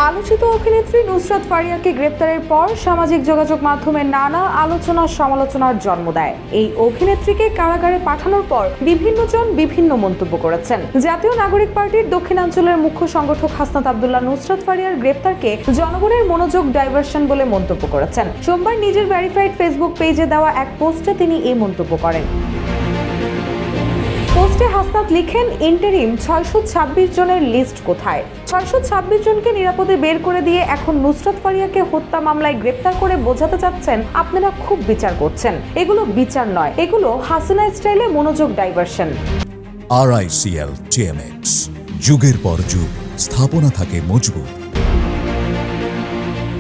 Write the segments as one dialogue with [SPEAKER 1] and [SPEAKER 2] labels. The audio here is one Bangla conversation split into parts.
[SPEAKER 1] আলোচিত অভিনেত্রী নুসরাত ফারিয়াকে গ্রেপ্তারের পর সামাজিক যোগাযোগ মাধ্যমে নানা আলোচনা সমালোচনার জন্ম দেয়। এই অভিনেত্রীকে কারাগারে পাঠানোর পর বিভিন্নজন বিভিন্ন মন্তব্য করেছেন। জাতীয় নাগরিক পার্টির দক্ষিণাঞ্চলের মুখ্য সংগঠক হাসনাত আব্দুল্লাহ নুসরাত ফারিয়ার গ্রেপ্তারকে জনগণের মনোযোগ ডাইভার্সন বলে মন্তব্য করেছেন। সোমবার নিজের ভেরিফাইড ফেসবুক পেজে দেওয়া এক পোস্টে তিনি এই মন্তব্য করেন। পোস্টে হাসনাত লিখেন, ইন্টারিম 626 জনের লিস্ট কোথায়? 626 জনকে নিরাপদে বের করে দিয়ে এখন নুসরাত ফারিয়াকে হত্যা মামলায় গ্রেপ্তার করে বোঝাতে চাচ্ছেন আপনারা খুব বিচার করছেন। এগুলো বিচার নয়, এগুলো হাসিনা স্টাইলে মনোযোগ ডাইভার্সন।
[SPEAKER 2] RICL TMX, যুগের পর যুগ স্থাপনা থাকে মজবুত।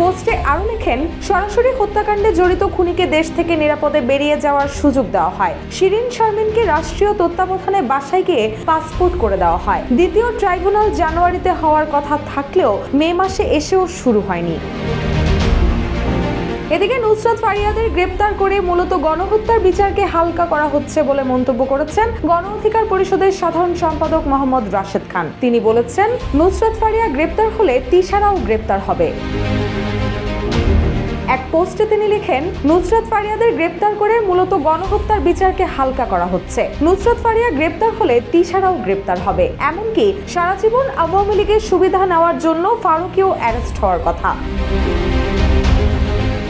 [SPEAKER 1] পোস্টে আরো লেখেন, সরাসরি হত্যাকাণ্ডে জড়িত খুনিকে দেশ থেকে নিরাপদে বেরিয়ে যাওয়ার সুযোগ দেওয়া হয়। শিরিন শারমিনকে রাষ্ট্রীয় তত্ত্বাবধানে বাসায় গিয়ে পাসপোর্ট করে দেওয়া হয়। দ্বিতীয় ট্রাইব্যুনাল জানুয়ারিতে হওয়ার কথা থাকলেও মে মাসে এসেও শুরু হয়নি। এদিকে নুসরাত ফারিয়াদের গ্রেপ্তার করে মূলত গণহত্যার বিচারকে হালকা করা হচ্ছে বলে মন্তব্য করেছেন গণ অধিকার পরিষদের সাধারণ সম্পাদক মোহাম্মদ রাশেদ খান। তিনি বলেছেন, নুসরাত ফারিয়া গ্রেপ্তার হলে তিশারাও গ্রেপ্তার হবে। এক পোস্টে তিনি লিখেন, নুসরাত ফারিয়াদের গ্রেপ্তার করে মূলত গণহত্যার বিচারকে হালকা করা হচ্ছে। নুসরাত ফারিয়া গ্রেপ্তার হলে তিশারাও গ্রেপ্তার হবে। এমনকি সারা জীবন আওয়ামী লীগের সুবিধা নেওয়ার জন্য ফারুকীও অ্যারেস্ট হওয়ার কথা।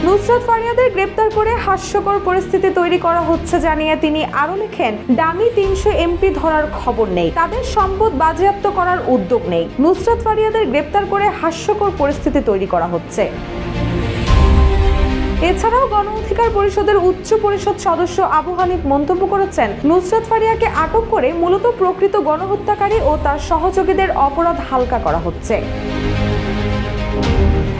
[SPEAKER 1] নুসরাত ফারিয়াদের গ্রেপ্তার করে হাস্যকর পরিস্থিতি তৈরি করা হচ্ছে জানিয়ে তিনি আরো লেখেন, ডামি 300 এমপি ধরার খবর নেই, তাদের সম্পদ বাজেয়াপ্ত করার উদ্যোগ নেই। নুসরাত ফারিয়াদের গ্রেপ্তার করে হাস্যকর পরিস্থিতি তৈরি করা হচ্ছে। এছাড়াও গণ অধিকার পরিষদের উচ্চ পরিষদ সদস্য আবু হানিফ মন্তব্য করেছেন, নুসরাত ফারিয়াকে আটক করে মূলত প্রকৃত গণহত্যাকারী ও তার সহযোগীদের অপরাধ হালকা করা হচ্ছে।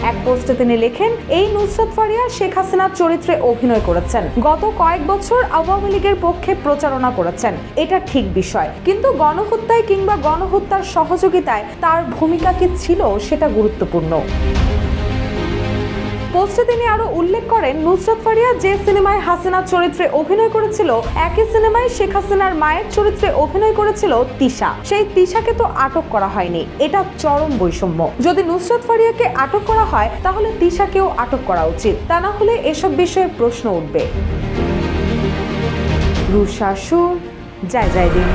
[SPEAKER 1] এক পোস্টে তিনি লেখেন, এই নুসরাত ফারিয়া শেখ হাসিনার চরিত্রে অভিনয় করেছেন, গত কয়েক বছর আওয়ামী লীগের পক্ষে প্রচারণা করেছেন, এটা ঠিক বিষয়, কিন্তু গণহত্যায় কিংবা গণহত্যার সহযোগিতায় তার ভূমিকা কি ছিল সেটা গুরুত্বপূর্ণ। পোস্টে তিনি আরো উল্লেখ করেন, নুসরাত ফারিয়া যে সিনেমায় হাসিনার চরিত্রে অভিনয় করেছিল, একই সিনেমায় শেখ হাসিনার মায়ের চরিত্রে অভিনয় করেছিল তিশা। সেই তিশাকে তো আটক করা হয়নি, এটা চরম বৈষম্য। যদি নুসরাত ফারিয়াকে আটক করা হয় তাহলে তিশাকেও আটক করা উচিত, তা না হলে এসব বিষয়ে প্রশ্ন উঠবে। রুশাসু জয় জয় দিন।